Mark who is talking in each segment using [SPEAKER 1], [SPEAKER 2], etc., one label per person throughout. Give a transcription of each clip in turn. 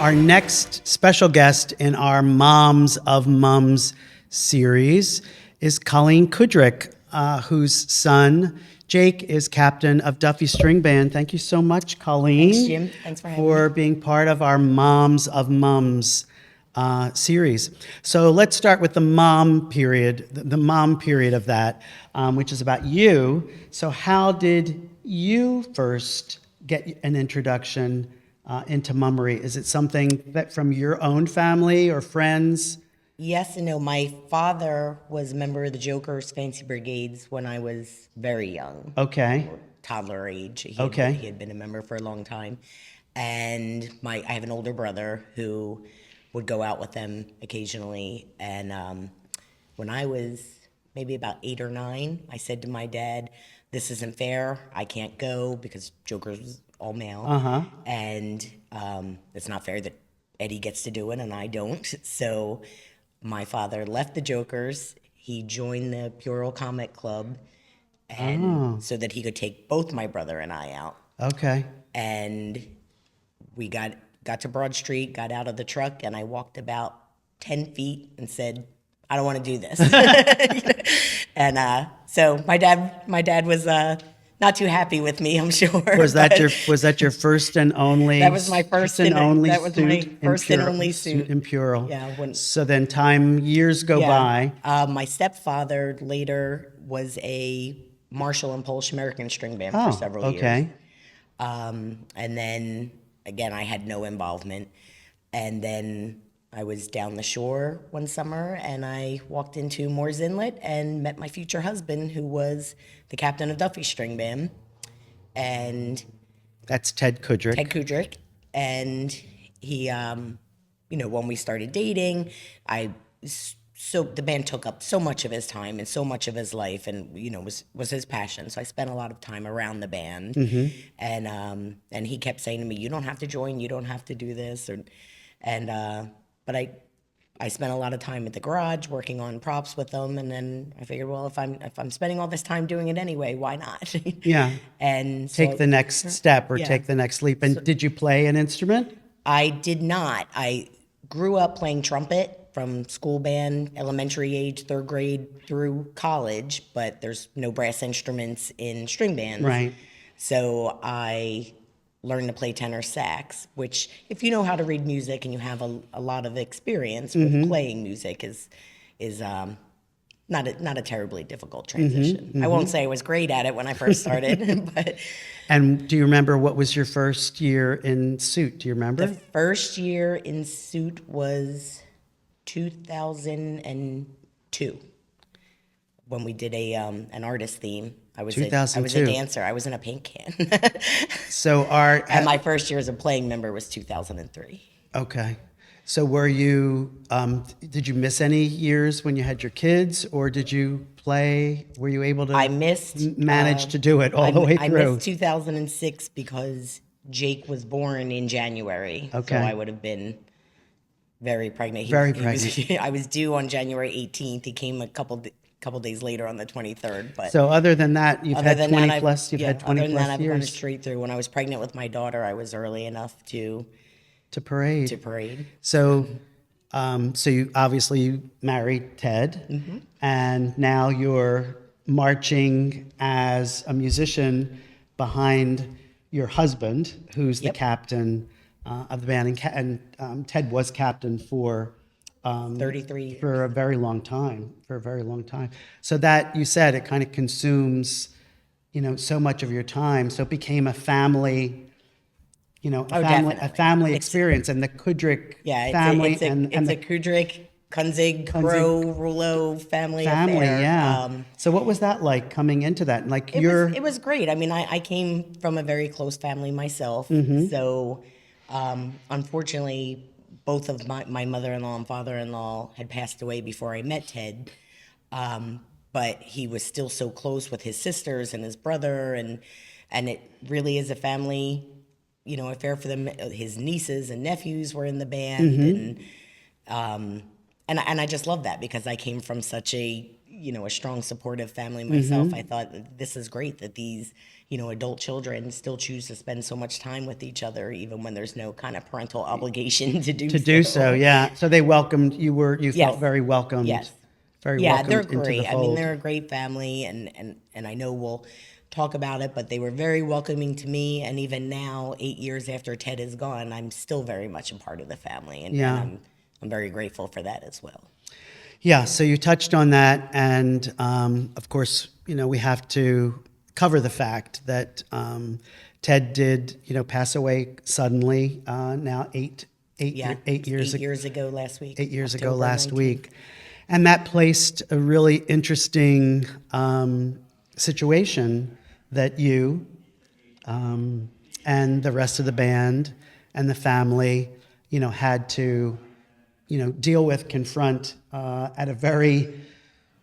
[SPEAKER 1] Our next special guest in our Moms of Mums series is Colleen Kudrick, whose son, Jake, is captain of Duffy String Band. Thank you so much, Colleen.
[SPEAKER 2] Thanks, Jim. Thanks for having me.
[SPEAKER 1] For being part of our Moms of Mums series. So let's start with the mom period, the mom period of that, which is about you. So how did you first get an introduction into mummery? Is it something that from your own family or friends?
[SPEAKER 2] Yes and no. My father was a member of the Jokers Fancy Brigades when I was very young.
[SPEAKER 1] Okay.
[SPEAKER 2] Toddler age. He had been a member for a long time. And I have an older brother who would go out with them occasionally. And when I was maybe about 8 or 9, I said to my dad, "This isn't fair. I can't go," because Jokers was all male. And it's not fair that Eddie gets to do it and I don't. So my father left the Jokers. He joined the Bureau Comic Club, and so that he could take both my brother and I out.
[SPEAKER 1] Okay.
[SPEAKER 2] And we got to Broad Street, got out of the truck, and I walked about 10 feet and said, "I don't want to do this." And so my dad was not too happy with me, I'm sure.
[SPEAKER 1] Was that your first and only?
[SPEAKER 2] That was my first
[SPEAKER 1] and only.
[SPEAKER 2] That was my first and only
[SPEAKER 1] suit in Purell.
[SPEAKER 2] Yeah.
[SPEAKER 1] So then years go by.
[SPEAKER 2] My stepfather later was a Marshall and Polish American string band for several years.
[SPEAKER 1] Okay.
[SPEAKER 2] And then again, I had no involvement. And then I was down the shore one summer, and I walked into Moore's Inlet and met my future husband, who was the captain of Duffy String Band. And
[SPEAKER 1] that's Ted Kudrick.
[SPEAKER 2] Ted Kudrick. And he, when we started dating, so the band took up so much of his time and so much of his life, and was his passion. So I spent a lot of time around the band, and he kept saying to me, "You don't have to join. You don't have to do this," but I spent a lot of time at the garage working on props with them, and then I figured, well, if I'm spending all this time doing it anyway, why not?
[SPEAKER 1] Yeah.
[SPEAKER 2] And
[SPEAKER 1] take the next step or take the next leap. And did you play an instrument?
[SPEAKER 2] I did not. I grew up playing trumpet from school band, elementary age, 3rd grade through college, but there's no brass instruments in string bands.
[SPEAKER 1] Right. So
[SPEAKER 2] I learned to play tenor sax, which, if you know how to read music and you have a lot of experience with playing music, is not a terribly difficult transition. I won't say I was great at it when I first started, but.
[SPEAKER 1] And do you remember what was your first year in suit? Do you remember?
[SPEAKER 2] The first year in suit was 2002, when we did an artist theme. I was a dancer. I was in a paint can.
[SPEAKER 1] So
[SPEAKER 2] and my first year as a playing member was 2003.
[SPEAKER 1] Okay. So were you? Did you miss any years when you had your kids, or did you play? Were you able to?
[SPEAKER 2] I missed.
[SPEAKER 1] Manage to do it all the way through.
[SPEAKER 2] I missed 2006 because Jake was born in January.
[SPEAKER 1] Okay.
[SPEAKER 2] So I would have been very pregnant. I was due on January 18th. He came a couple days later on the 23rd. But
[SPEAKER 1] so other than that, you've had 20
[SPEAKER 2] that,
[SPEAKER 1] plus. You've had 20
[SPEAKER 2] other than
[SPEAKER 1] plus
[SPEAKER 2] that,
[SPEAKER 1] years.
[SPEAKER 2] I've gone straight through. When I was pregnant with my daughter, I was early enough to parade.
[SPEAKER 1] So, so you obviously married Ted, and now you're marching as a musician behind your husband, who's the captain of the band, and Ted was captain for
[SPEAKER 2] 33 years.
[SPEAKER 1] For a very long time. So that, you said, it kind of consumes, so much of your time. So it became a family, a family experience, and the Kudrick family.
[SPEAKER 2] It's a Kudrick, Kunzig, Crow, Rouleau family affair.
[SPEAKER 1] Yeah. So what was that like coming into that?
[SPEAKER 2] It was great. I mean, I came from a very close family myself. So unfortunately, both of my mother-in-law and father-in-law had passed away before I met Ted, but he was still so close with his sisters and his brother, and it really is a family, affair for them. His nieces and nephews were in the band, and I just love that, because I came from such a a strong supportive family myself, I thought this is great that these, adult children still choose to spend so much time with each other, even when there's no kind of parental obligation to do
[SPEAKER 1] To do so, yeah. So they welcomed you. You
[SPEAKER 2] Yes.
[SPEAKER 1] felt very welcomed.
[SPEAKER 2] Yes.
[SPEAKER 1] Very
[SPEAKER 2] Yeah, they're
[SPEAKER 1] welcomed into the
[SPEAKER 2] great. I mean,
[SPEAKER 1] fold.
[SPEAKER 2] they're a great family, and I know we'll talk about it, but they were very welcoming to me. And even now, 8 years after Ted is gone, I'm still very much a part of the family, and,
[SPEAKER 1] Yeah.
[SPEAKER 2] I'm very grateful for that as well.
[SPEAKER 1] Yeah, so you touched on that, and of course, we have to cover the fact that Ted did, pass away suddenly. Now
[SPEAKER 2] Yeah,
[SPEAKER 1] 8 years
[SPEAKER 2] 8 years ago last week.
[SPEAKER 1] 8 years ago
[SPEAKER 2] October
[SPEAKER 1] last
[SPEAKER 2] 19th.
[SPEAKER 1] week, and that placed a really interesting situation that you and the rest of the band and the family, had to, deal with, confront at a very,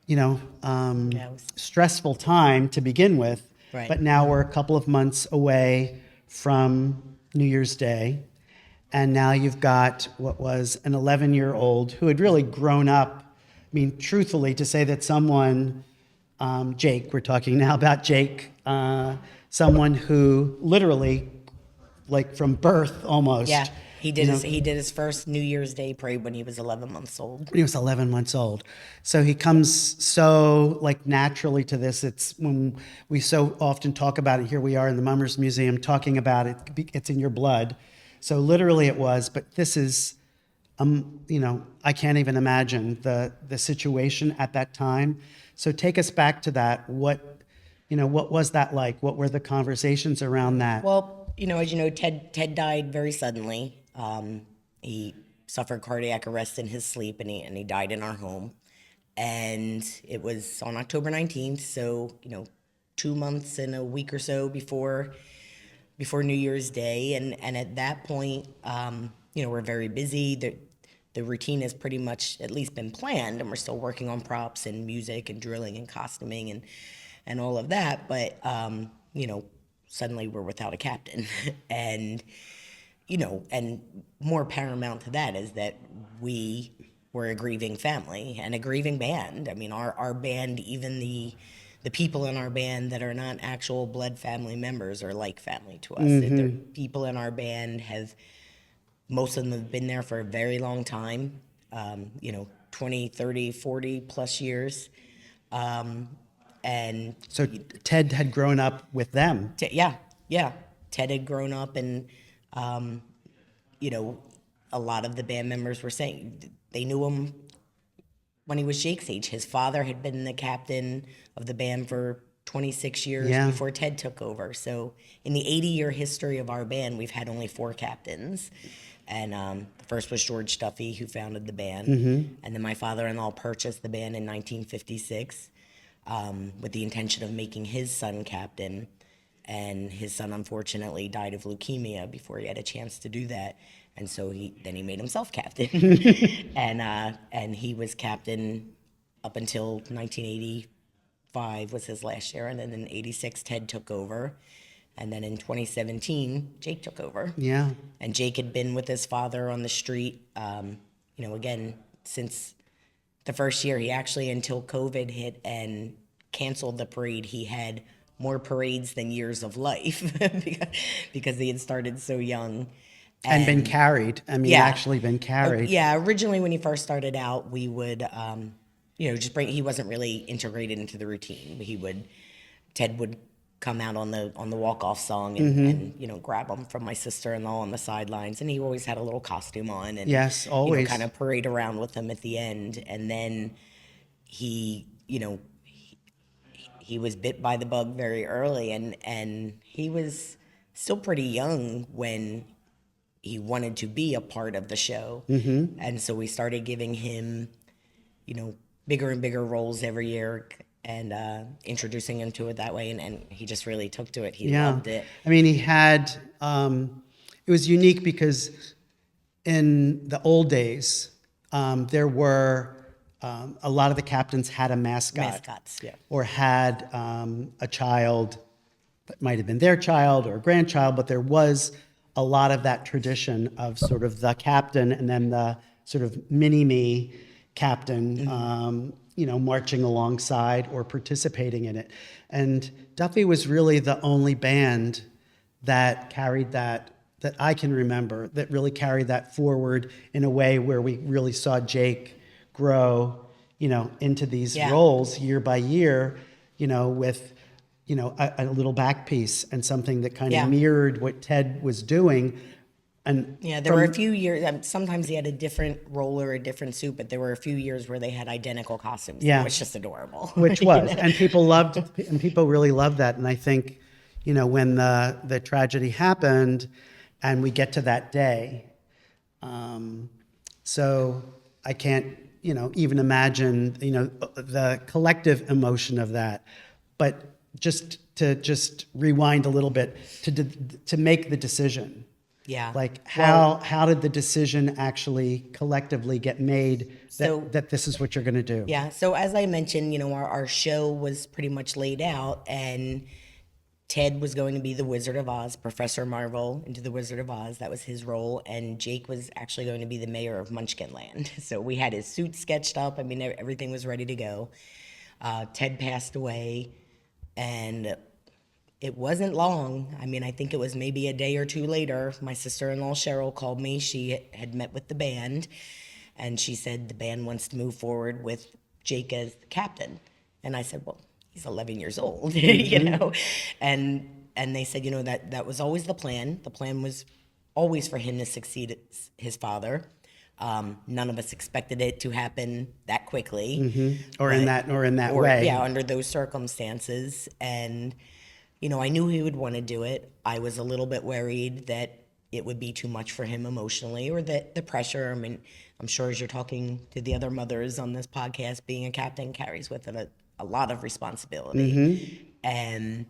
[SPEAKER 2] Yeah, it was,
[SPEAKER 1] stressful time to begin with.
[SPEAKER 2] Right.
[SPEAKER 1] But now we're a couple of months away from New Year's Day. And now you've got what was an 11-year-old who had really grown up. I mean, truthfully, to say that someone, Jake, we're talking now about Jake, someone who literally, like from birth almost.
[SPEAKER 2] yeah. He did his first New Year's Day parade when he was 11 months old.
[SPEAKER 1] He was 11 months old. So he comes so like naturally to this. It's when we so often talk about it. Here we are in the Mummers Museum talking about it. It's in your blood. So literally it was, but this is, I can't even imagine the situation at that time. So take us back to that. What was that like? What were the conversations around that?
[SPEAKER 2] Well, as you know, Ted died very suddenly. He suffered cardiac arrest in his sleep, and he died in our home. And it was on October 19th, so 2 months and a week or so before New Year's Day, and at that point, we're very busy. The routine has pretty much at least been planned, and we're still working on props and music and drilling and costuming and all of that. But suddenly we're without a captain, and and more paramount to that is that we were a grieving family and a grieving band. I mean, our band, even the people in our band that are not actual blood family members are like family to us. The people in our band most of them have been there for a very long time, 20, 30, 40 plus years. And
[SPEAKER 1] So Ted had grown up with them.
[SPEAKER 2] yeah. Ted had grown up, and a lot of the band members were saying they knew him when he was Jake's age. His father had been the captain of the band for 26 years
[SPEAKER 1] Yeah.
[SPEAKER 2] before Ted took over. So in the 80-year history of our band, we've had only 4 captains. And the first was George Duffy, who founded the band. And then my father-in-law purchased the band in 1956 with the intention of making his son captain. And his son, unfortunately, died of leukemia before he had a chance to do that. And so he made himself captain. And he was captain up until 1985 was his last year. And then in 86, Ted took over. And then in 2017, Jake took over.
[SPEAKER 1] Yeah.
[SPEAKER 2] And Jake had been with his father on the street, again, since the first year. He actually, until COVID hit and canceled the parade, he had more parades than years of life because he had started so young.
[SPEAKER 1] And been carried. I mean,
[SPEAKER 2] Yeah.
[SPEAKER 1] actually been carried.
[SPEAKER 2] Yeah, originally when he first started out, we would, just bring. He wasn't really integrated into the routine. Ted would come out on the walk-off song and grab him from my sister-in-law on the sidelines, and he always had a little costume on, and
[SPEAKER 1] Yes, always.
[SPEAKER 2] kind of parade around with him at the end. And then he was bit by the bug very early, and he was still pretty young when he wanted to be a part of the show. And so we started giving him, bigger and bigger roles every year, and introducing him to it that way. And he just really took to it. He loved it.
[SPEAKER 1] I mean, he had, it was unique because in the old days, there were, a lot of the captains had a
[SPEAKER 2] Mascots, yeah.
[SPEAKER 1] or had a child that might have been their child or a grandchild, but there was a lot of that tradition of sort of the captain and then the sort of mini-me captain, marching alongside or participating in it. And Duffy was really the only band that carried that I can remember, that really carried that forward in a way where we really saw Jake grow, into these roles year by year, with, a little back piece and something that kind of mirrored what Ted was doing. And
[SPEAKER 2] there were a few years, sometimes he had a different role or a different suit, but there were a few years where they had identical costumes.
[SPEAKER 1] Yeah.
[SPEAKER 2] It was just adorable.
[SPEAKER 1] Which was, and people really loved that. And I think, when the tragedy happened and we get to that day, so I can't, even imagine, the collective emotion of that. But just to rewind a little bit, to make the decision.
[SPEAKER 2] Yeah.
[SPEAKER 1] Like how did the decision actually collectively get made that this is what you're going to do?
[SPEAKER 2] Yeah. So as I mentioned, our show was pretty much laid out, and Ted was going to be the Wizard of Oz, Professor Marvel into the Wizard of Oz. That was his role. And Jake was actually going to be the mayor of Munchkinland. So we had his suit sketched up. I mean, everything was ready to go. Ted passed away, and it wasn't long. I mean, I think it was maybe a day or two later. My sister-in-law, Cheryl, called me. She had met with the band, and she said the band wants to move forward with Jake as the captain. And I said, well, he's 11 years old, And they said, that was always the plan. The plan was always for him to succeed his father. None of us expected it to happen that quickly.
[SPEAKER 1] Or in that way.
[SPEAKER 2] Yeah, under those circumstances. And I knew he would want to do it. I was a little bit worried that it would be too much for him emotionally, or that the pressure. I mean, I'm sure as you're talking to the other mothers on this podcast, being a captain carries with it a lot of responsibility. And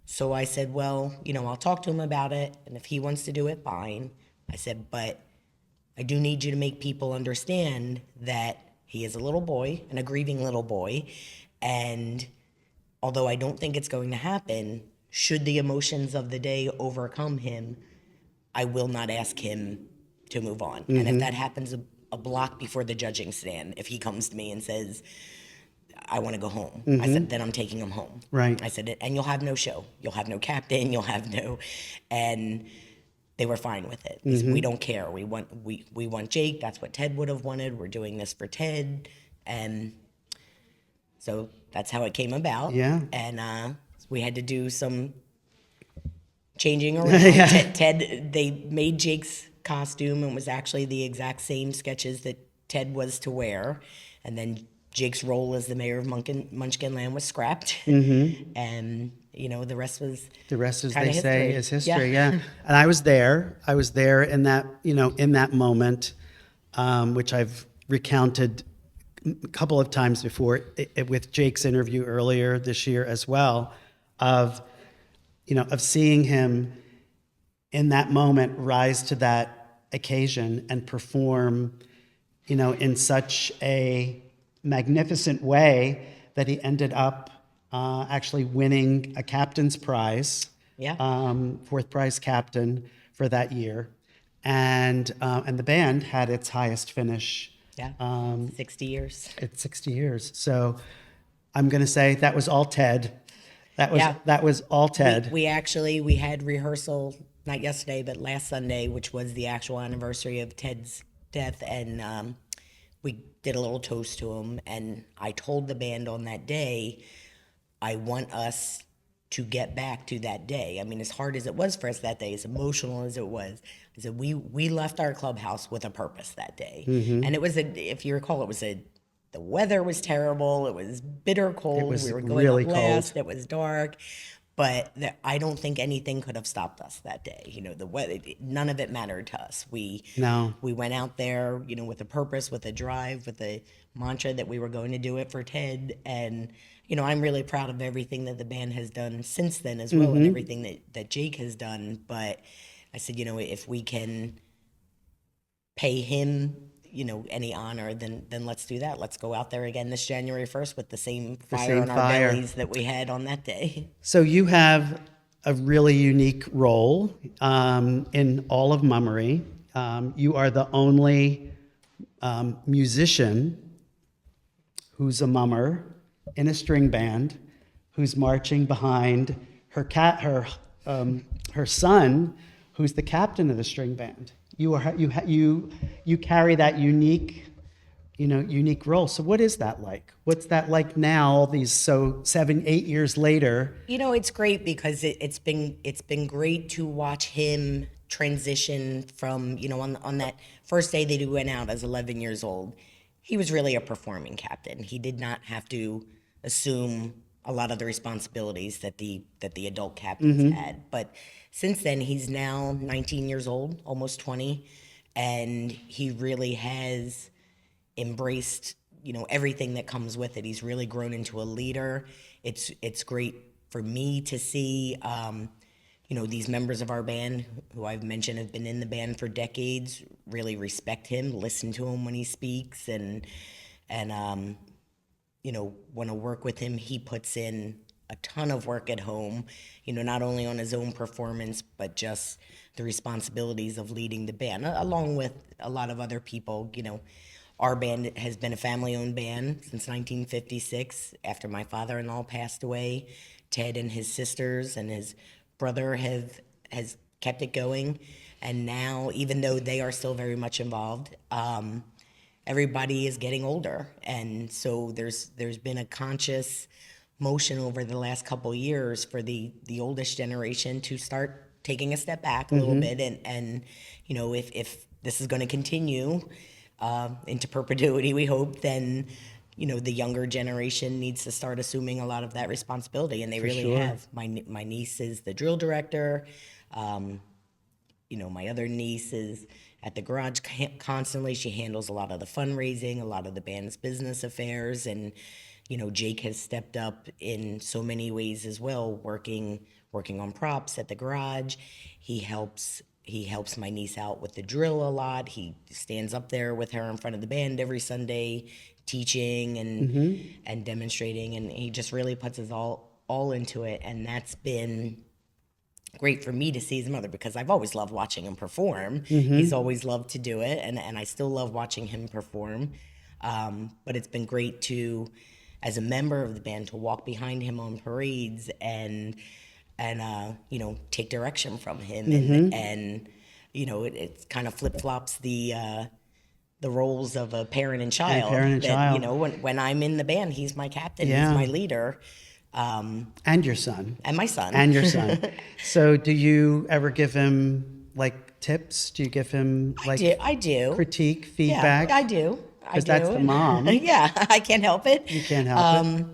[SPEAKER 2] so I said, well, I'll talk to him about it. And if he wants to do it, fine. I said, but I do need you to make people understand that he is a little boy, and a grieving little boy. And although I don't think it's going to happen, should the emotions of the day overcome him, I will not ask him to move on. And if that happens a block before the judging stand, if he comes to me and says, I want to go home, I said, then I'm taking him home.
[SPEAKER 1] Right.
[SPEAKER 2] I said, and you'll have no show. You'll have no captain. You'll have no... And they were fine with it. We don't care. We want Jake. That's what Ted would have wanted. We're doing this for Ted. And so that's how it came about.
[SPEAKER 1] Yeah.
[SPEAKER 2] And we had to do some changing around. Ted, they made Jake's costume, and was actually the exact same sketches that Ted was to wear. And then Jake's role as the mayor of Munchkinland was scrapped. And, the rest was...
[SPEAKER 1] The rest, as they
[SPEAKER 2] history.
[SPEAKER 1] say, is history, yeah. And I was there. In that, in that moment, which I've recounted a couple of times before, with Jake's interview earlier this year as well, of seeing him in that moment rise to that occasion and perform, in such a magnificent way that he ended up actually winning a captain's prize, fourth prize captain for that year, and the band had its highest finish.
[SPEAKER 2] 60 years.
[SPEAKER 1] It's 60 years. So I'm going to say that was all Ted. That was all Ted.
[SPEAKER 2] We had rehearsal, not yesterday, but last Sunday, which was the actual anniversary of Ted's death, and we did a little toast to him. And I told the band on that day, I want us to get back to that day. I mean, as hard as it was for us that day, as emotional as it was, I said, we left our clubhouse with a purpose that day. And it was if you recall, the weather was terrible. It was bitter cold.
[SPEAKER 1] It was
[SPEAKER 2] we were going
[SPEAKER 1] really
[SPEAKER 2] up last.
[SPEAKER 1] cold.
[SPEAKER 2] It was dark. But I don't think anything could have stopped us that day. The weather, none of it mattered to us. We went out there, with a purpose, with a drive, with a mantra that we were going to do it for Ted. And, I'm really proud of everything that the band has done since then as well, and everything that Jake has done. But I said, if we can pay him, any honor, then let's do that. Let's go out there again this January 1st with the same fire in our bellies that we had on that day.
[SPEAKER 1] So you have a really unique role in all of Mummery. You are the only musician who's a mummer in a string band, who's marching behind her son, who's the captain of the string band. You carry that unique role. So what is that like? What's that like now? All these 7, 8 years later.
[SPEAKER 2] It's great because it's been great to watch him transition from on that first day that he went out as 11 years old. He was really a performing captain. He did not have to assume a lot of the responsibilities that the adult captains had. But since then, he's now 19 years old, almost 20, and he really has embraced everything that comes with it. He's really grown into a leader. It's great for me to see these members of our band who I've mentioned have been in the band for decades really respect him, listen to him when he speaks, and want to work with him. He puts in a ton of work at home, not only on his own performance, but just the responsibilities of leading the band, along with a lot of other people. Our band has been a family-owned band since 1956. After my father-in-law passed away, Ted and his sisters and his brother has kept it going. And now, even though they are still very much involved, everybody is getting older. And so there's been a conscious motion over the last couple of years for the oldest generation to start taking a step back a little bit. And if this is going to continue into perpetuity, we hope, then the younger generation needs to start assuming a lot of that responsibility, and they really have. My niece is the drill director. My other niece is at the garage constantly. She handles a lot of the fundraising, a lot of the band's business affairs, and Jake has stepped up in so many ways as well, working on props at the garage. He helps my niece out with the drill a lot. He stands up there with her in front of the band every Sunday, teaching and demonstrating, and he just really puts his all into it. And that's been great for me to see as a mother, because I've always loved watching him perform. He's always loved to do it, and I still love watching him perform. But it's been great to, as a member of the band, to walk behind him on parades and take direction from him, and it kind of flip-flops the roles of a parent and child. When I'm in the band, he's my captain, he's my leader.
[SPEAKER 1] And your son.
[SPEAKER 2] And my son.
[SPEAKER 1] And your son. So do you ever give him tips? Do you give him
[SPEAKER 2] I do.
[SPEAKER 1] Critique, feedback?
[SPEAKER 2] Yeah, I do.
[SPEAKER 1] Because that's the mom.
[SPEAKER 2] Yeah, I can't help it.
[SPEAKER 1] You can't help it.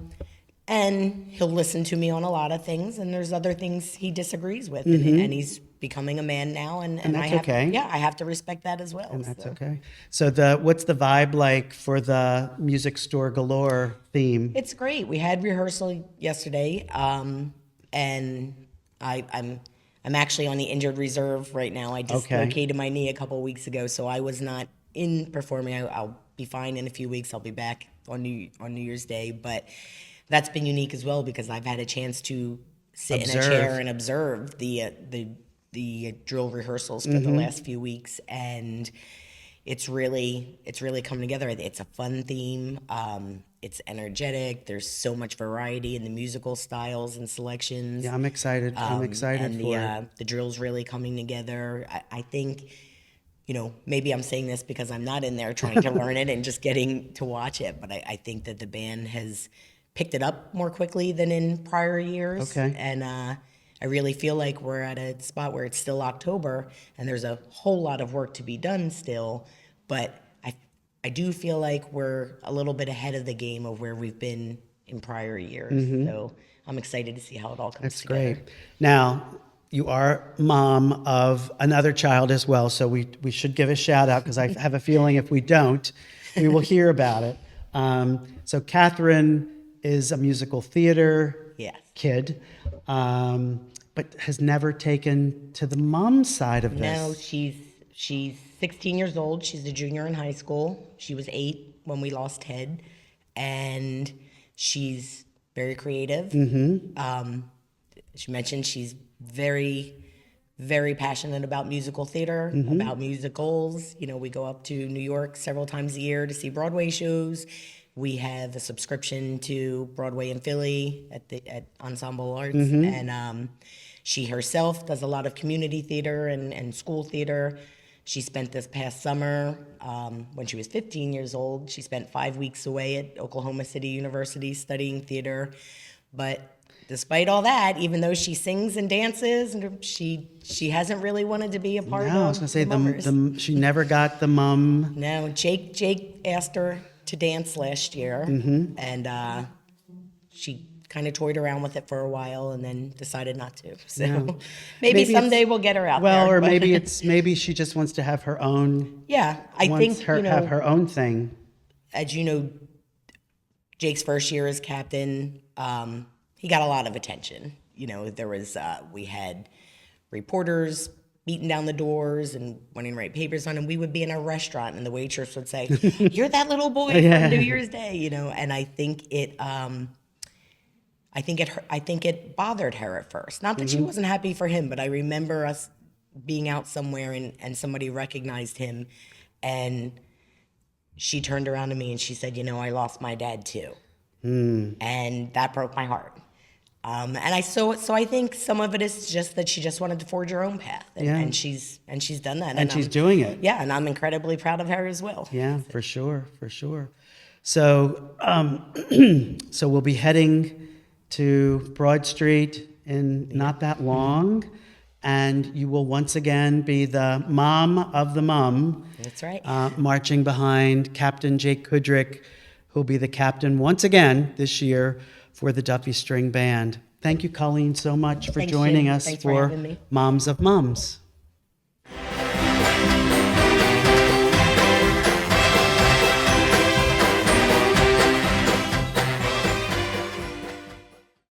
[SPEAKER 2] And he'll listen to me on a lot of things, and there's other things he disagrees with, and he's becoming a man now, and
[SPEAKER 1] that's okay.
[SPEAKER 2] Yeah, I have to respect that as well.
[SPEAKER 1] And that's okay. So what's the vibe like for the Music Store Galore theme?
[SPEAKER 2] It's great. We had rehearsal yesterday, and I'm actually on the injured reserve right now. I dislocated my knee a couple of weeks ago, so I was not in performing. I'll be fine in a few weeks. I'll be back on New Year's Day, but that's been unique as well, because I've had a chance to sit in a chair and observe the drill rehearsals for the last few weeks, and it's really come together. It's a fun theme. It's energetic. There's so much variety in the musical styles and selections.
[SPEAKER 1] Yeah, I'm excited. I'm excited
[SPEAKER 2] and
[SPEAKER 1] for it.
[SPEAKER 2] The drill's really coming together. I think, maybe I'm saying this because I'm not in there trying to learn it and just getting to watch it, but I think that the band has picked it up more quickly than in prior years.
[SPEAKER 1] Okay.
[SPEAKER 2] And I really feel like we're at a spot where it's still October and there's a whole lot of work to be done still, but I do feel like we're a little bit ahead of the game of where we've been in prior years. So I'm excited to see how it all comes together.
[SPEAKER 1] That's great. Now, you are mom of another child as well, so we should give a shout out, because I have a feeling if we don't, we will hear about it. So Catherine is a musical theater kid, but has never taken to the mom side of this.
[SPEAKER 2] No, she's 16 years old. She's a junior in high school. She was 8 when we lost Ted, and she's very creative. She mentioned she's very, very passionate about musical theater, about musicals. We go up to New York several times a year to see Broadway shows. We have a subscription to Broadway in Philly at Ensemble Arts, and she herself does a lot of community theater and school theater. She spent this past summer, when she was 15 years old, she spent 5 weeks away at Oklahoma City University studying theater. But despite all that, even though she sings and dances, and she hasn't really wanted to be a part of
[SPEAKER 1] No, I was going to say,
[SPEAKER 2] the Mummers.
[SPEAKER 1] she never got the mum.
[SPEAKER 2] No, Jake asked her to dance last year, and she kind of toyed around with it for a while and then decided not to. So maybe someday we'll get her out there.
[SPEAKER 1] Well, or
[SPEAKER 2] but-
[SPEAKER 1] maybe she just wants to have her own.
[SPEAKER 2] Yeah, I think,
[SPEAKER 1] have her own thing.
[SPEAKER 2] as you know, Jake's first year as captain, he got a lot of attention. There was, we had reporters beating down the doors and wanting to write papers on him. We would be in a restaurant and the waitress would say, "You're that little boy from New Year's Day," and I think it bothered her at first. Not that she wasn't happy for him, but I remember us being out somewhere and somebody recognized him, and she turned around to me and she said, "I lost my dad too," and that broke my heart. And I think some of it is just that she just wanted to forge her own path, and she's done that,
[SPEAKER 1] And she's doing it.
[SPEAKER 2] Yeah, and I'm incredibly proud of her as well.
[SPEAKER 1] Yeah, for sure. So, so we'll be heading to Broad Street in not that long, and you will once again be the mom of the mum.
[SPEAKER 2] That's right.
[SPEAKER 1] Marching behind Captain Jake Kudrick, who'll be the captain once again this year for the Duffy String Band. Thank you, Colleen, so much for
[SPEAKER 2] Thanks,
[SPEAKER 1] joining
[SPEAKER 2] Jim.
[SPEAKER 1] us
[SPEAKER 2] Thanks for having me.
[SPEAKER 1] Moms of Mums.